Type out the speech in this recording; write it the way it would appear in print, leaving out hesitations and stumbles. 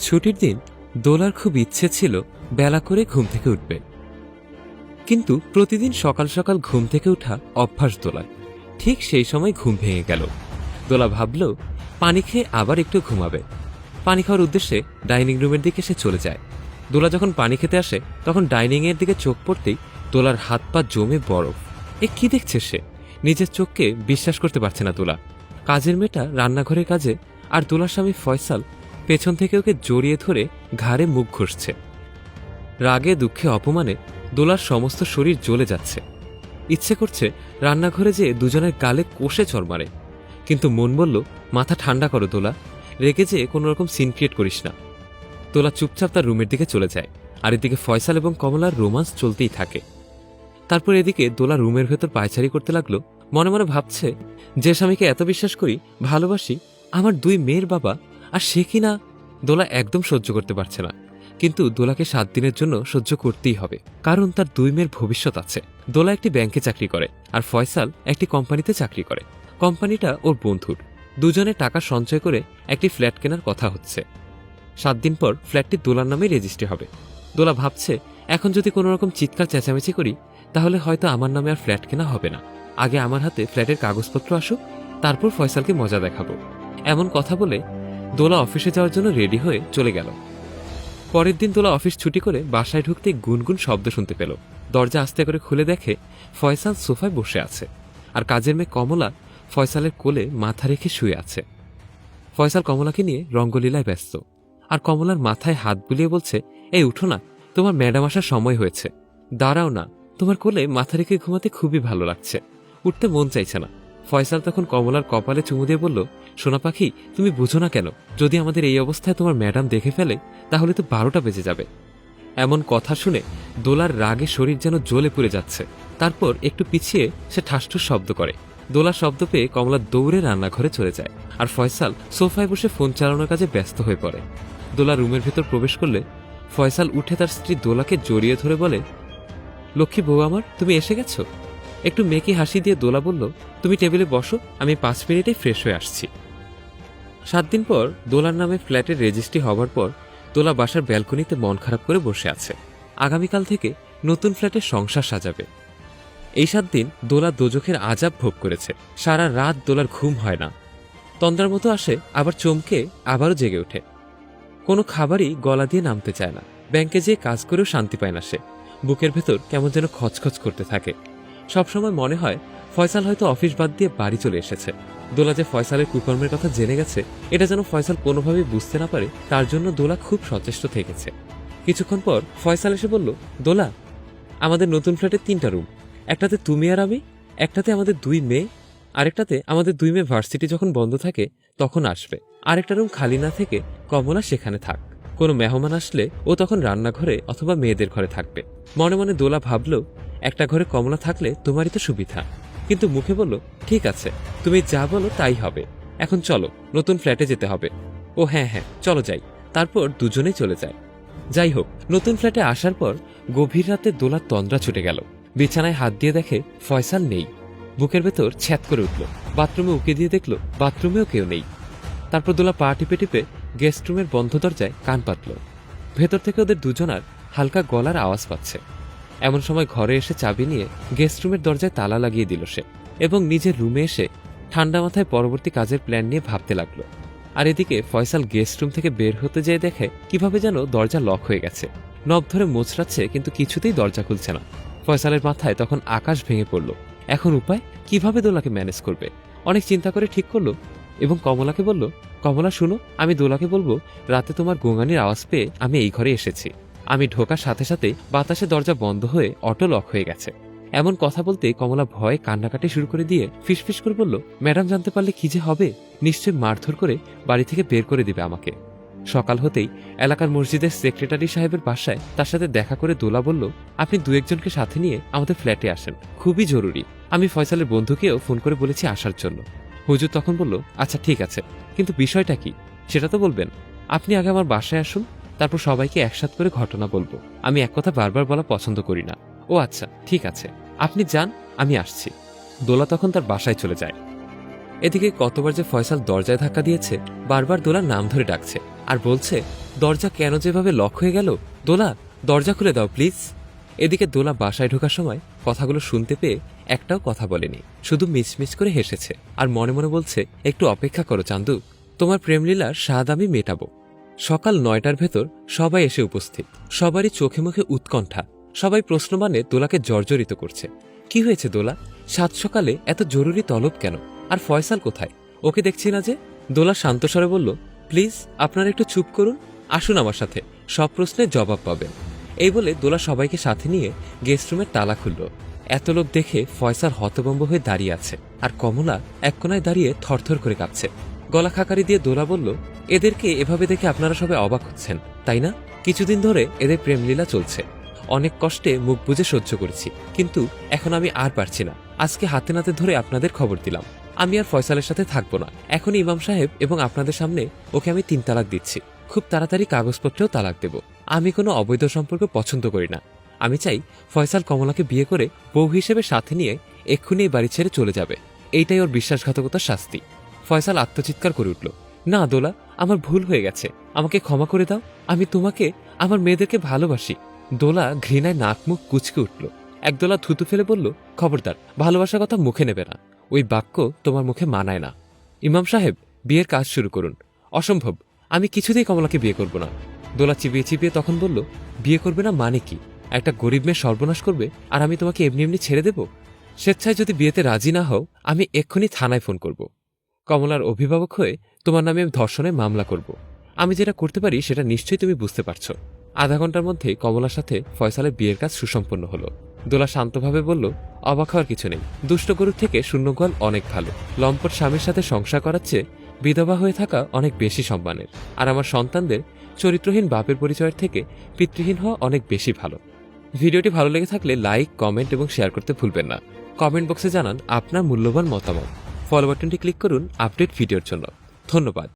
ছুটির দিন দোলার খুব ইচ্ছে ছিল বেলা করে ঘুম থেকে উঠবে, কিন্তু প্রতিদিন সকাল সকাল ঘুম থেকে ওঠা অভ্যাস দোলার। ঠিক সেই সময় ঘুম ভেঙে গেল। দোলা ভাবল পানি খেয়ে আবার একটু ঘুমাবে। পানি খাওয়ার উদ্দেশ্যে ডাইনিং রুমের দিকে সে চলে যায়। দোলা যখন পানি খেতে আসে তখন ডাইনিং এর দিকে চোখ পড়তেই দোলার হাত পা জমে বরফ। এ কি দেখছে সে? নিজের চোখকে বিশ্বাস করতে পারছে না দোলা। কাজের মেয়েটা রান্নাঘরের কাজে, আর দোলার স্বামী ফয়সাল পেছন থেকে ওকে জড়িয়ে ধরে ঘাড়ে মুখ ঘষছে। রাগে দুঃখে অপমানে দোলার সমস্ত শরীর জ্বলে যাচ্ছে। ইচ্ছে করছে রান্নাঘরে যেয়ে দুজনের গালে কষে চড় মারে, কিন্তু মন বলল মাথা ঠান্ডা করো দোলা, রেগে যেয়ে কোনো রকম সিন ক্রিয়েট করিস না। দোলা চুপচাপ তার রুমের দিকে চলে যায়, আর এদিকে ফয়সাল এবং কমলার রোমান্স চলতেই থাকে। তারপর এদিকে দোলা রুমের ভেতর পায়চারি করতে লাগলো। মনে মনে ভাবছে, যে স্বামীকে এত বিশ্বাস করি, ভালোবাসি, আমার দুই মেয়ের বাবা, আর সে কিনা। দোলা একদম সহ্য করতে পারছে না, কিন্তু দোলাকে 7 দিনের জন্য সহ্য করতেই হবে, কারণ তার দুই মেয়ের ভবিষ্যৎ আছে। দোলা একটি ব্যাংকে চাকরি করে, আর ফয়সাল একটি কোম্পানিতে চাকরি করে। কোম্পানিটা ওর বন্ধুর। দুজনে টাকা সঞ্চয় করে একটি ফ্ল্যাট কেনার কথা হচ্ছে। 7 দিন পর ফ্ল্যাটটি দোলার নামে রেজিস্ট্রি হবে। দোলা ভাবছে, এখন যদি কোনো রকম চিৎকার চেঁচামেচি করি তাহলে হয়তো আমার নামে আর ফ্ল্যাট কেনা হবে না। আগে আমার হাতে ফ্ল্যাটের কাগজপত্র আসুক, তারপর ফয়সালকে মজা দেখাবো। এমন কথা বলে দোলা অফিসে যাওয়ার জন্য রেডি হয়ে চলে গেল। পরের দিন দোলা অফিস ছুটি করে বাসায় ঢুকতে গুনগুন শব্দ শুনতে পেল। দরজা আস্তে করে খুলে দেখে ফয়সাল সোফায় বসে আছে, আর কাজের মেয়ে কমলা ফয়সালের কোলে মাথা রেখে শুয়ে আছে। ফয়সাল কমলাকে নিয়ে রঙ্গলীলায় ব্যস্ত, আর কমলার মাথায় হাত বুলিয়ে বলছে, এই উঠো না, তোমার ম্যাডাম আসার সময় হয়েছে। দাঁড়াও না, তোমার কোলে মাথা রেখে ঘুমাতে খুবই ভালো লাগছে, উঠতে মন চাইছে না। ফয়সাল তখন কমলার কপালে চুমু দিয়ে বলল, সোনা পাখি, তুমি বুঝো না কেন? যদি আমাদের এই অবস্থায় তোমার ম্যাডাম দেখে ফেলে তাহলে তো 12টা বেজে যাবে। এমন কথা শুনে দোলার রাগে শরীর যেন জ্বলে পুড়ে যাচ্ছে। তারপর একটু পিছিয়ে সে ঠাসঠুস শব্দ করে। দোলার শব্দ পেয়ে কমলা দৌড়ে রান্নাঘরে চলে যায়, আর ফয়সাল সোফায় বসে ফোন চালানোর কাজে ব্যস্ত হয়ে পড়ে। দোলা রুমের ভেতর প্রবেশ করলে ফয়সাল উঠে তার স্ত্রী দোলাকে জড়িয়ে ধরে বলে, লক্ষ্মী বউ আমার, তুমি এসে গেছো। একটু মেকি হাসি দিয়ে দোলা বলল, তুমি টেবিলে বসো, আমি 5 মিনিটে ফ্রেশ হয়ে আসছি। 7 দিন পর দোলার নামে ফ্ল্যাটের রেজিস্ট্রি হবার পর দোলা বাসার ব্যালকনিতে মন খারাপ করে বসে আছে। আগামীকাল থেকে নতুন ফ্ল্যাটে সংসার সাজাবে। এই 7 দিন দোলা দোজখের আজাব ভোগ করেছে। সারা রাত দোলার ঘুম হয় না, তন্দ্রার মতো আসে, আবার চমকে আবারও জেগে ওঠে। কোনো খাবারই গলা দিয়ে নামতে চায় না। ব্যাংকে যেয়ে কাজ করেও শান্তি পায় না সে। বুকের ভেতর কেমন যেন খচখচ করতে থাকে। সবসময় মনে হয় ফয়সাল হয়তো অফিস বাদ দিয়ে বাড়ি চলে এসেছে। দোলা যে ফয়সালের কুকর্মের কথা জেনে গেছে, এটা যেন ফয়সাল কোনোভাবেই বুঝতে না পারে, তার জন্য দোলা খুব সচেষ্ট থেকেছে। কিছুক্ষণ পর ফয়সাল এসে বলল, দোলা, আমাদের নতুন ফ্ল্যাটে 3টা রুম, একটাতে তুমি আর আমি, একটাতে আমাদের 2 মেয়ে, আরেকটাতে আমাদের 2 মেয়ে ভার্সিটি যখন বন্ধ থাকে তখন আসবে। আরেকটা রুম খালি না থেকে কমলা সেখানে থাক। কোনো মেহমান আসলে ও তখন রান্নাঘরে অথবা মেয়েদের ঘরে থাকবে। মনে মনে দোলা ভাবল, একটা ঘরে কমলা থাকলে তোমারই তো সুবিধা। কিন্তু মুখে বলল, ঠিক আছে, তুমি যা বলো তাই হবে। এখন চলো, নতুন ফ্ল্যাটে যেতে হবে। ও হ্যাঁ হ্যাঁ, চলো যাই। তারপর দুজনেই চলে যায়। যাই হোক, নতুন ফ্ল্যাটে আসার পর গভীর রাতে দোলার তন্দ্রা ছুটে গেল। বিছানায় হাত দিয়ে দেখে ফয়সাল নেই। বুকের ভেতর ছ্যাত করে উঠল। বাথরুমে উকি দিয়ে দেখল বাথরুমেও কেউ নেই। তারপর দোলা পা টিপে টিপে গেস্ট রুমের বন্ধ দরজায় কান পাতল। ভেতর থেকে ওদের দুজনার হালকা গলার আওয়াজ পাচ্ছে। এমন সময় ঘরে এসে চাবি নিয়ে গেস্ট রুমের দরজায় তালা লাগিয়ে দিল সে, এবং নিজের রুমে এসে ঠান্ডা মাথায় পরবর্তী কাজের প্ল্যান নিয়ে ভাবতে লাগলো। আর এদিকে ফয়সাল গেস্ট রুম থেকে বের হতে যেয়ে দেখে কিভাবে যেন দরজা লক হয়ে গেছে। নব ধরে মোচড়াচ্ছে, কিন্তু কিছুতেই দরজা খুলছে না। ফয়সালের মাথায় তখন আকাশ ভেঙে পড়ল। এখন উপায় কিভাবে দোলাকে ম্যানেজ করবে? অনেক চিন্তা করে ঠিক করলো এবং কমলাকে বলল, কমলা শুনো, আমি দোলাকে বলবো রাতে তোমার গোঙানির আওয়াজ পেয়ে আমি এই ঘরে এসেছি। আমি ঢোকার সাথে সাথে বাতাসে দরজা বন্ধ হয়ে অটো লক হয়ে গেছে। এমন কথা বলতে কমলা ভয়ে কান্নাকাটি শুরু করে দিয়ে ফিসফিস করে বলল, ম্যাডাম জানতে পারলে কি যে হবে? নিশ্চয়ই মারধর করে বাড়ি থেকে বের করে দিবে আমাকে। সকাল হতেই এলাকার মসজিদের সেক্রেটারি সাহেবের বাসায় তার সাথে দেখা করে দোলা বলল, আপনি 2-1জনকে সাথে নিয়ে আমাদের ফ্ল্যাটে আসেন, খুবই জরুরি। আমি ফয়সালের বন্ধুকেও ফোন করে বলেছি আসার জন্য। হুজুর তখন বলল, আচ্ছা ঠিক আছে, কিন্তু বিষয়টা কি সেটা তো বলবেন। আপনি আগে আমার বাসায় আসুন, তারপর সবাইকে একসাথ করে ঘটনা বলবো। আমি এক কথা বারবার বলা পছন্দ করি না। ও আচ্ছা ঠিক আছে, আপনি যান, আমি আসছি। দোলা তখন তার বাসায় চলে যায়। এদিকে কতবার যে ফয়সাল দরজায় ধাক্কা দিয়েছে, বারবার দোলার নাম ধরে ডাকছে, আর বলছে দরজা কেন যেভাবে লক হয়ে গেল, দোলা দরজা খুলে দাও প্লিজ। এদিকে দোলা বাসায় ঢোকার সময় কথাগুলো শুনতে পেয়ে একটাও কথা বলেনি, শুধু মিচমিচ করে হেসেছে আর মনে মনে বলছে একটু অপেক্ষা করো চান্দু, তোমার প্রেমলীলার স্বাদ আমি মেটাবো। সকাল 9টার ভেতর সবাই এসে উপস্থিত, সবারই চোখে মুখে উৎকণ্ঠা, সবাই প্রশ্নবাণে দোলাকে জর্জরিত করছে। কি হয়েছে দোলা, সাত সকালে এত জরুরি তলব কেন, আর ফয়সাল কোথায়, ওকে দেখছি না যে? দোলা শান্তস্বরে বলল, প্লিজ আপনারা একটু চুপ করুন, আসুন আমার সাথে, সব প্রশ্নের জবাব পাবেন। এই বলে দোলা সবাইকে সাথে নিয়ে গেস্ট রুমের তালা খুলল। এত লোক দেখে ফয়সাল হতভম্ব হয়ে দাঁড়িয়ে আছে, আর কমলা এক কোনায় দাঁড়িয়ে থরথর করে কাঁপছে। গলা খাকারি দিয়ে দোলা বলল, এদেরকে এভাবে দেখে আপনারা সবাই অবাক হচ্ছেন তাই না? কিছুদিন ধরে এদের প্রেমলীলা চলছে, অনেক কষ্টে মুখ বুজে সহ্য করেছি, কিন্তু এখন আমি আর পারছি না। আজকে হাতে নাতে ধরে আপনাদের খবর দিলাম, আমি আর ফয়সালের সাথে থাকবো না। এখন ইমাম সাহেব এবং আপনাদের সামনে ওকে আমি 3 তালাক দিচ্ছি, খুব তাড়াতাড়ি কাগজপত্রেও তালাক দেব। আমি কোনো অবৈধ সম্পর্ক পছন্দ করি না। আমি চাই ফয়সাল কমলাকে বিয়ে করে বউ হিসেবে সাথে নিয়ে এক্ষুনি এই বাড়ি ছেড়ে চলে যাবে, এইটাই ওর বিশ্বাসঘাতকতার শাস্তি। ফয়সাল আত্মচিৎকার করে উঠল, না দোলা, আমার ভুল হয়ে গেছে, আমাকে ক্ষমা করে দাও, আমি তোমাকে, আমার মেয়েদেরকে ভালোবাসি। দোলা ঘৃণায় নাক মুখ কুচকে উঠল, একদোলা থুতু ফেলে বলল, খবরদার ভালোবাসার কথা মুখে নেবে না, ওই বাক্য তোমার মুখে মানায় না। ইমাম সাহেব, বিয়ের কাজ শুরু করুন। অসম্ভব, আমি কিছুতেই কমলাকে বিয়ে করব না। দোলা চিবিয়ে চিবিয়ে তখন বলল, বিয়ে করবে না মানে কি? একটা গরিব মেয়ে সর্বনাশ করবে আর আমি তোমাকে এমনি এমনি ছেড়ে দেব? স্বেচ্ছায় যদি বিয়েতে রাজি না হও, আমি এক্ষুনি থানায় ফোন করব। কমলার অভিভাবক হয়ে তোমার নামে ধর্ষণের মামলা করব। আমি যেটা করতে পারি সেটা নিশ্চয়ই তুমি বুঝতে পারছো। আধা ঘন্টার মধ্যে কমলার সাথে ফয়সালের বিয়ের কাজ সুসম্পন্ন হলো। দোলা শান্তভাবে বলল, অবাক হওয়ার কিছু নেই, দুষ্ট গরুর থেকে শূন্য গোয়াল অনেক ভালো। লম্পট স্বামীর সাথে সংসার করার চেয়ে বিধবা হয়ে থাকা অনেক বেশি সম্মানের, আর আমার সন্তানদের চরিত্রহীন বাপের পরিচয়ের থেকে পিতৃহীন হওয়া অনেক বেশি ভালো। ভিডিওটি ভালো লেগে থাকলে লাইক, কমেন্ট এবং শেয়ার করতে ভুলবেন না। কমেন্ট বক্সে জানান আপনার মূল্যবান মতামত। ফলো বাটনটি ক্লিক করুন আপডেট ভিডিওর জন্য। ধন্যবাদ।